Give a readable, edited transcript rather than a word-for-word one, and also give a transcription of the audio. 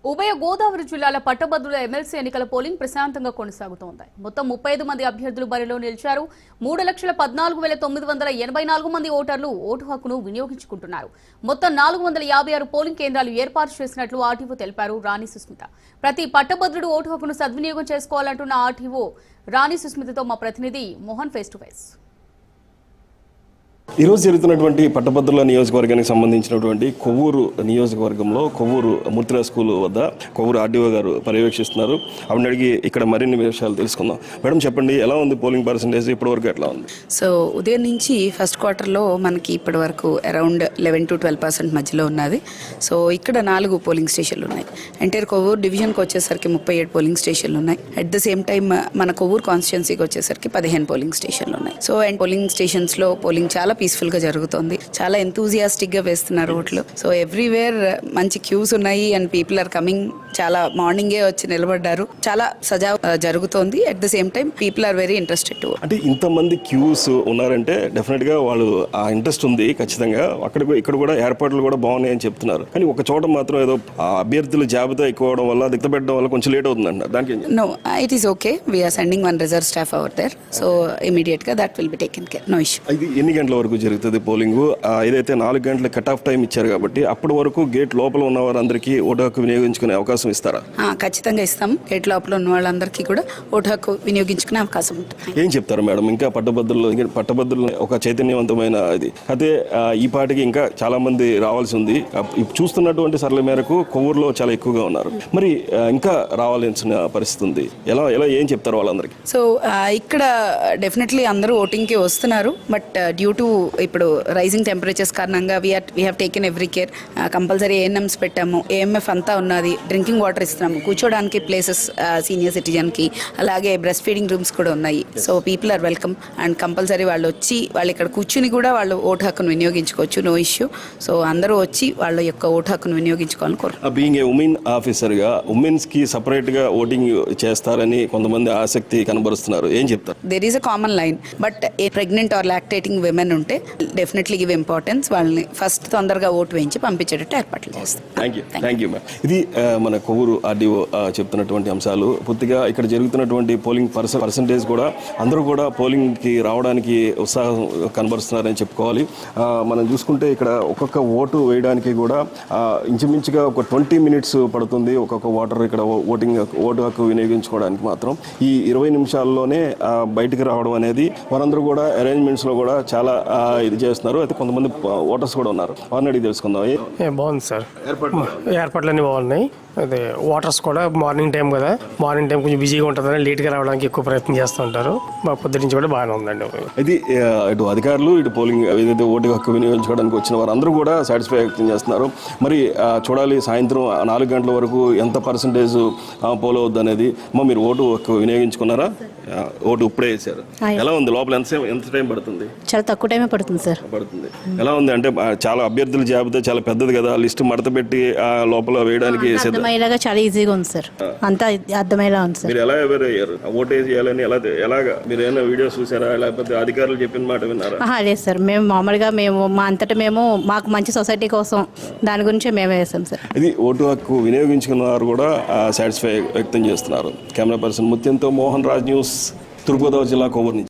ఉభయ గోదావరి జిల్లాల పట్టభద్రుల ఎమ్మెల్సీ ఎన్నికల పోలింగ్ ప్రశాంతంగా కొనసాగుతోంది. మొత్తం 35 మంది అభ్యర్థులు బరిలో నిలిచారు. 3,14,984 మంది ఓటర్లు ఓటు హక్కును వినియోగించుకుంటున్నారు. మొత్తం 456 పోలింగ్ కేంద్రాలు ఏర్పాటు చేసినట్లు ఆర్టీఓ తెలిపారు రాణి సుస్మిత. ప్రతి పట్టభద్రుడు ఓటు హక్కును సద్వినియోగం చేసుకోవాలంటున్న ఆర్టీఓ రాణి సుస్మితతో మా ప్రతినిధి మోహన్ ఫేస్ టు ఫేస్. ఈరోజు జరుగుతున్నటువంటి పట్టభద్రుల నియోజకవర్గానికి సంబంధించినటువంటి కొవ్వూరు నియోజకవర్గంలో కొవ్వూరు మూర్తిరాజ్ స్కూల్ వద్ద కొవ్వూరు ఆర్డీఓ గారు పర్యవేక్షిస్తున్నారు. ఆవిడని అడిగి ఇక్కడ మరిన్ని విషయాలు తెలుసుకుందాం. మేడం చెప్పండి, ఎలా ఉంది పోలింగ్ పర్సంటేజ్ ఇప్పటివరకు ఎట్లా ఉంది? సో ఉదయం నుంచి ఫస్ట్ క్వార్టర్లో మనకి ఇప్పటి వరకు అరౌండ్ 11 to 12% మధ్యలో ఉన్నది. సో ఇక్కడ 4 పోలింగ్ స్టేషన్లు ఉన్నాయి. ఎంటైర్ కొవ్వూరు డివిజన్కి వచ్చేసరికి 37 పోలింగ్ స్టేషన్లు ఉన్నాయి. అట్ ద సేమ్ టైం మన కొవ్వూరు కాన్స్టిట్యున్సీకి వచ్చేసరికి 15 పోలింగ్ స్టేషన్లు ఉన్నాయి. సో అండ్ పోలింగ్ స్టేషన్స్లో పోలింగ్ చాలా పీస్ఫుల్ గా జరుగుతుంది. చాలా ఎంతూజియాస్టిక్ గా వేస్తున్నారు ఓట్లు. సో ఎవ్రీవేర్ మంచి క్యూస్ ఉన్నాయి అండ్ పీపుల్ ఆర్ కమింగ్. చాలా మార్నింగే వచ్చి నిలబడ్డారు. చాలా సజావు జరుగుతోంది. At the same time people are very interested to. అంటే ఇంతమంది క్యూస్ ఉన్నారంటే డెఫినెట్ గా వాళ్ళు ఆ ఇంట్రెస్ట్ ఉంది ఖచ్చితంగా. ఇక్కడ కూడా ఏర్పాట్లు కూడా బాగున్నాయి అని చెప్తున్నారు. కానీ ఒక చోట మాత్రం ఏదో అభ్యర్థుల జాబితా ఎక్కువ అవడం వల్ల దిగబెట్టడం వల్ల కొంచెం లేట్ అవుతుందంట. దానికి no, it is okay. We're sending 1 reserve staff over there. So immediate గా that will be taken care. No issue. ఇది ఎన్ని గంటల వరకు జరుగుతుంది పోలింగ్? ఏదైతే 4 గంటల కట్ ఆఫ్ టైం ఇచ్చారు కాబట్టి అప్పటి వరకు గేట్ లోపల ఉన్న వారందరికీ ఓటు హక్కు వినియోగించుకునే అవకాశం ఇస్తారా? ఖచ్చితంగా ఇస్తాం. గేట్ లోపల ఉన్న వాళ్ళందరికీ కూడా ఓటు హక్కు వినియోగించుకునే అవకాశం ఉంటుంది. ఏం చెప్తారు మేడం? ఇంకా పట్టభద్రులు ఒక చైతన్యవంతమైన ఇది అయితే ఈ పాటికి ఇంకా చాలా మంది రావాల్సి ఉంది. చూస్తున్నటువంటి సరళ మేరకు కొవ్వూరులో చాలా ఎక్కువగా ఉన్నారు. మరి ఇంకా రావాల్సిన పరిస్థితి ఉంది. ఎలా ఏం చెప్తారు వాళ్ళందరికీ? సో ఇక్కడ డెఫినెట్లీ అందరూ ఓటింగ్కి వస్తున్నారు. బట్ డ్యూ టు ఇప్పుడు రైజింగ్ టెంపరేచర్స్ కారణంగా we have taken every care. Compulsory ANMs పెట్టాము. ఏఎంఎఫ్ అంతా ఉన్నది. డ్రింకింగ్ వాటర్ ఇస్తున్నాము. కూర్చోడానికి ప్లేసెస్ సీనియర్ సిటిజన్కి, అలాగే బ్రెస్ట్ ఫీడింగ్ రూమ్స్ కూడా ఉన్నాయి. So people are welcome and compulsory వాళ్ళు వచ్చి వాళ్ళు ఇక్కడ కూర్చుని కూడా వాళ్ళు ఓటు హక్కును వినియోగించుకోవచ్చు. No issue. సో అందరూ వచ్చి వాళ్ళ యొక్క ఓటు హక్కును వినియోగించుకోవాలని కోరుకుంటున్నాను. బీయింగ్ ఏ ఉమెన్ ఆఫీసర్గా ఉమెన్స్కి సపరేట్గా ఓటింగ్ చేస్తారని కొంతమంది ఆసక్తి కనబరుస్తున్నారు. ఏం చెప్తారు? There is a common line. But pregnant or lactating women ఉంటే డెఫినెట్లీ గివ్ ఇంపార్టెన్స్. వాళ్ళని ఫస్ట్ తొందరగా ఓటు వేయించి పంపించేటట్టు ఏర్పాట్లు చేస్తాం. Thank you ma'am. ఇది మన కొవ్వూరు ఆర్డీఓ చెప్తున్నటువంటి అంశాలు. పూర్తిగా ఇక్కడ జరుగుతున్నటువంటి పోలింగ్ పర్సంటేజ్ కూడా అందరూ కూడా పోలింగ్కి రావడానికి ఉత్సాహం కనబరుస్తున్నారని చెప్పుకోవాలి. మనం చూసుకుంటే ఇక్కడ ఒక్కొక్క ఓటు వేయడానికి కూడా ఇంచుమించుగా ఒక 20 minutes పడుతుంది. ఒక్కొక్క ఓటర్ ఇక్కడ ఓటు హక్కు వినియోగించుకోవడానికి మాత్రం ఈ 20 నిమిషాల్లోనే బయటికి రావడం అనేది వారందరూ కూడా అరేంజ్మెంట్స్లో కూడా చాలా ఇది చేస్తున్నారు. అయితే కొంతమంది ఓటర్స్ కూడా ఉన్నారు. వారిని అడిగి తెలుసుకుందాం. బాగుంది సార్, ఏర్పాట్లన్నీ బాగున్నాయి. అదే వాటర్స్ కూడా మార్నింగ్ టైం కదా, మార్నింగ్ టైం కొంచెం బిజీగా ఉంటుందని లేట్గా రావడానికి ఎక్కువ ప్రయత్నం చేస్తూ ఉంటారు. మా పొద్దు నుంచి కూడా బాగానే ఉందండి. ఇది ఇటు అధికారులు ఇటు పోలింగ్ ఏదైతే ఓటు హక్కు వినియోగించుకోవడానికి వచ్చిన వారందరూ కూడా సాటిస్ఫై వ్యక్తం చేస్తున్నారు. మరి చూడాలి సాయంత్రం 4 గంటల వరకు ఎంత పర్సంటేజ్ పోల్ అవుద్ది అనేది. మీరు ఓటు హక్కు వినియోగించుకున్నారా? ఓటు ఇప్పుడే వేసారు. ఎలా ఉంది లోపల? ఎంత టైం పడుతుంది? చాలా తక్కువ టైమే పడుతుంది సార్. పడుతుంది. ఎలా ఉంది అంటే చాలా అభ్యర్థుల జాబితా చాలా పెద్దది కదా, లిస్ట్ మడత పెట్టి లోపల వేయడానికి అర్థమయ్యేలాగా చాలా ఈజీగా ఉంది సార్. అంతా అర్థమయ్యేలా ఉంది సార్. మీరు ఎలా ఎవరు అయ్యారు? ఓటు వేయాలని ఎలాగా మీరు ఏమైనా వీడియోస్ చూసారా, లేకపోతే అధికారులు చెప్పిన మాట విన్నారా? లేదు సార్, మేము మామూలుగా మా అంతటా మాకు మంచి సొసైటీ కోసం దాని గురించి మేమే వేసాం సార్. ఇది ఓటు హక్కు వినియోగించుకున్న వారు కూడా సాటిస్ఫై వ్యక్తం చేస్తున్నారు. కెమెరా పర్సన్ ముత్యంతో మోహన్ రాజ్, న్యూస్, తూర్పుగోదావరి జిల్లా కొవ్వూరు నుంచి.